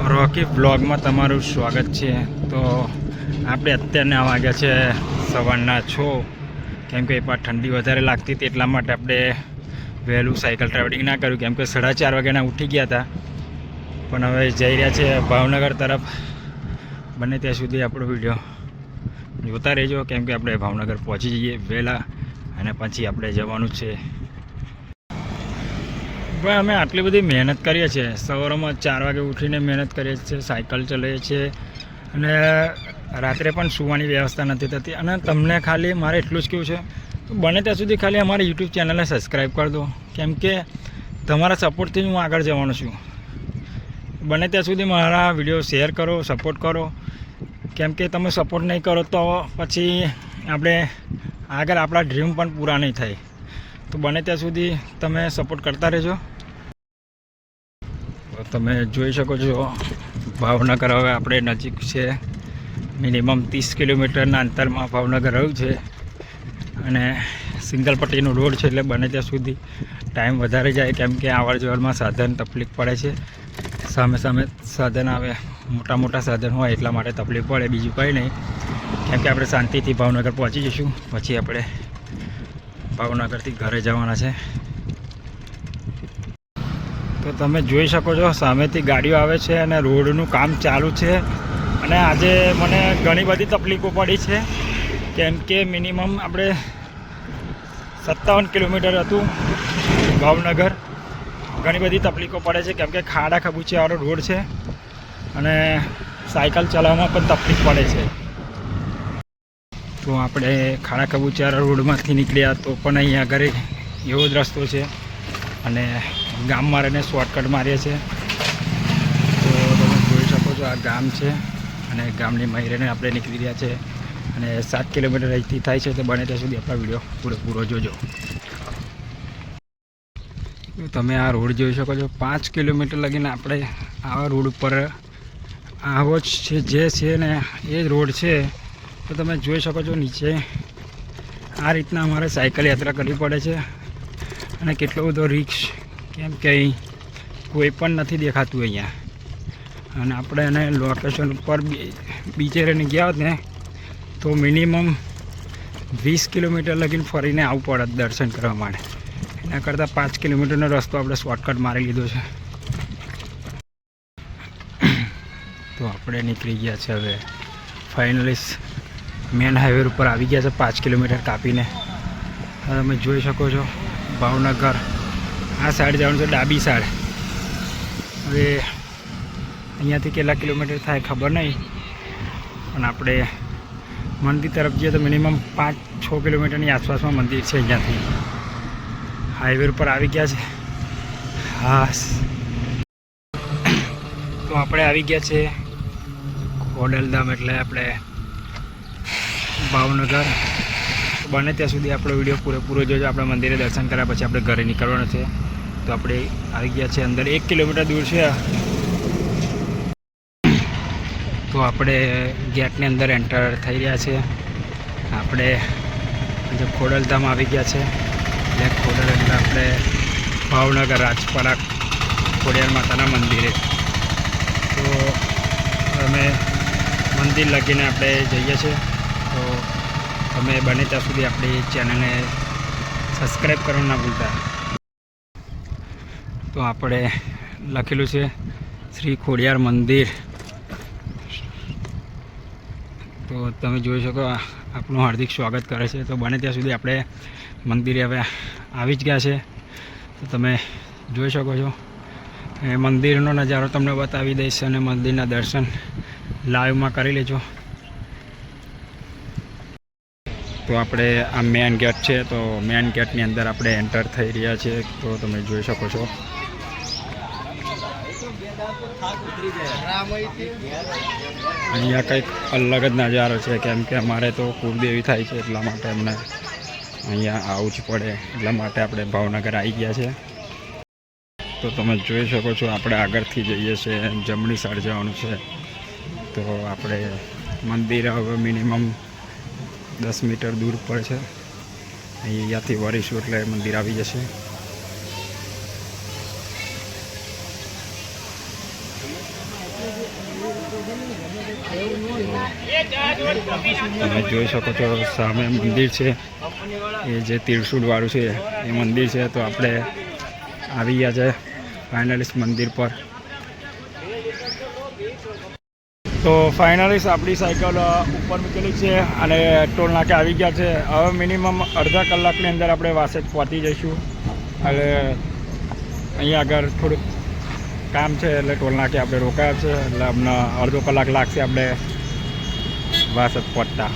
રોકી બ્લોગમાં તમારું સ્વાગત છે। તો આપણે અત્યારના વાગ્યા છે સવારના 6, કેમ કે એકવાર ઠંડી વધારે લાગતી હતી એટલા માટે આપણે વહેલું સાયકલ ટ્રાવેલિંગ ના કર્યું, કેમ કે 4:30 વાગ્યાના ઉઠી ગયા હતા। પણ હવે જઈ રહ્યા છે ભાવનગર તરફ। બને ત્યાં સુધી આપણો વિડીયો જોતા રહેજો, કેમ કે આપણે ભાવનગર પહોંચી જઈએ વહેલા અને પછી આપણે જવાનું છે। ભાઈ અમે આટલી બધી મહેનત કરીએ છીએ, સવારમાં 4 વાગે ઉઠીને મહેનત કરીએ છીએ, સાયકલ ચલાવીએ છીએ અને રાત્રે પણ સૂવાની વ્યવસ્થા નથી થતી। અને તમને ખાલી મારે એટલું જ કહેવું છે, બને ત્યાં સુધી ખાલી અમારી યુટ્યુબ ચેનલને સબસ્ક્રાઈબ કરી દો, કેમ કે તમારા સપોર્ટથી હું આગળ જવાનો છું। બને ત્યાં સુધી મારા વિડીયો શેર કરો, સપોર્ટ કરો, કેમ કે તમે સપોર્ટ નહીં કરો તો પછી આપણે આગળ આપણા ડ્રીમ પણ પૂરા નહીં થાય। તો બને ત્યાં સુધી તમે સપોર્ટ કરતા રહેજો। તમે જોઈ શકો છો ભાવનગર હવે આપણે નજીક છે, મિનિમમ 30 કિલોમીટરના અંતરમાં ભાવનગર રહ્યું છે અને સિંગલ પટ્ટીનો રોડ છે, એટલે બને ત્યાં સુધી ટાઈમ વધારે જાય, કેમ કે આવર જવરમાં સાધન તકલીફ પડે છે। સામે સામે સાધન આવે, મોટા મોટા સાધન હોય એટલા માટે તકલીફ પડે, બીજું કંઈ નહીં। કેમ કે આપણે શાંતિથી ભાવનગર પહોંચી જઈશું, પછી આપણે ભાવનગરથી ઘરે જવાના છે। તો તમે જોઈ શકો છો સામેથી ગાડીઓ આવે છે અને રોડનું કામ ચાલુ છે। અને આજે મને ઘણી બધી તકલીફો પડી છે, કેમ કે મિનિમમ આપણે 57 કિલોમીટર હતું ભાવનગર। ઘણી બધી તકલીફો પડે છે, કેમ કે ખાડા ખબૂચિયાવાળો રોડ છે અને સાયકલ ચલાવવામાં પણ તકલીફ પડે છે। તો આપણે ખાડા ખબૂચિયાવાળા રોડમાંથી નીકળ્યા તો પણ અહીંયા આગળ એવો જ રસ્તો છે અને ગામમાં રહીને શોર્ટકટ મારીએ છીએ। તો તમે જોઈ શકો છો આ ગામ છે અને ગામની મહિરેને આપણે નીકળી રહ્યા છે અને 7 કિલોમીટર અહીંથી થાય છે। તો બને ત્યાં સુધી આપણા વિડીયો પૂરેપૂરો જોજો। તો તમે આ રોડ જોઈ શકો છો, 5 કિલોમીટર લગીને આપણે આવા રોડ ઉપર આવો જ છે જે છે ને એ જ રોડ છે। તો તમે જોઈ શકો છો નીચે આ રીતના અમારે સાયકલ યાત્રા કરવી પડે છે અને કેટલો બધો રિસ્ક, કેમ કે અહીં કોઈ પણ નથી દેખાતું અહીંયા। અને આપણે એને લોકેશન ઉપર બીજે રહીને ગયા હોત ને તો મિનિમમ 20 કિલોમીટર લગીને ફરીને આવવું પડે દર્શન કરવા માટે। એના કરતાં 5 કિલોમીટરનો રસ્તો આપણે શોર્ટકટ મારી લીધો છે। તો આપણે નીકળી ગયા છે હવે ફાઇનલી મેન હાઈવે ઉપર આવી ગયા છે 5 કિલોમીટર કાપીને। તમે જોઈ શકો છો ભાવનગર આ સાઈડ જવાનું છે, ડાબી સાઈડ। હવે અહીંયાથી કેટલા કિલોમીટર થાય ખબર નહીં, પણ આપણે મંદિર તરફ જઈએ તો મિનિમમ 5-6 કિલોમીટરની આસપાસમાં મંદિર છે। અહીંયાથી હાઈવે ઉપર આવી ગયા છે। હા, તો આપણે આવી ગયા છે ખોડલધામ, એટલે આપણે ભાવનગર। બને ત્યાં સુધી આપણો વિડીયો પૂરેપૂરો જોજો। આપણે મંદિરે દર્શન કર્યા પછી આપણે ઘરે નીકળવાનું છે। તો આપણે આવી ગયા છે અંદર, 1 કિલોમીટર દૂર છે। તો આપણે ગેટની અંદર એન્ટર થઈ રહ્યા છે। આપણે ખોડલધામ આવી ગયા છે, એટલે ખોડલ એટલે આપણે ભાવનગર રાજપરા ખોડિયાર માતાના મંદિરે। તો અમે મંદિર લગીને આપણે જઈએ છીએ। તો તમે બને ત્યાં સુધી આપણી ચેનલને સબસ્ક્રાઈબ કરવાનું ના ભૂલતા। તો આપણે લખેલું છે શ્રી ખોડિયાર મંદિર। તો તમે જોઈ શકો આપણું હાર્દિક સ્વાગત કરે છે। તો બને ત્યાં સુધી આપણે મંદિરે હવે આવી જ ગયા છે। તો તમે જોઈ શકો છો એ મંદિરનો નજારો તમને બતાવી દઈશ અને મંદિરના દર્શન લાઈવમાં કરી લેજો। તો આપણે આ મેન ગેટ છે, તો મેન ગેટની અંદર આપણે એન્ટર થઈ રહ્યા છીએ। તો તમે જોઈ શકો છો અહીંયા કંઈક અલગ જ નજારો છે, કેમ કે અમારે તો કુળદેવી થાય છે એટલા માટે અમને અહીંયા આવવું જ પડે, એટલા માટે આપણે ભાવનગર આવી ગયા છે। તો તમે જોઈ શકો છો આપણે આગળથી જઈએ છીએ, જમણી સાઈડ જવાનું છે। તો આપણે મંદિર હવે મિનિમમ 10 મીટર દૂર પડે છે, અહીંયાથી વળીશું એટલે મંદિર આવી જશે। તમે જોઈ શકો છો સામે મંદિર છે, એ જે ત્રિશુળ વાળું છે એ મંદિર છે. તો આપણે આવી ગયા છે ફાઇનલિસ્ટ મંદિર પર. તો ફાઇનલિસ્ટ આપણી સાયકલ ઉપર મૂકેલી છે અને ટોલ નાકે આવી ગયા છે. હવે મિનિમમ અડધા કલાકની અંદર આપણે વાસદ પહોંચી જઈશું. એટલે અહીંયા આગળ થોડુંક કામ છે એટલે ટોલ નાકે આપણે રોકાયા છે, એટલે અમને અડધો કલાક લાગશે આપણે વાસદ પહોંચતા.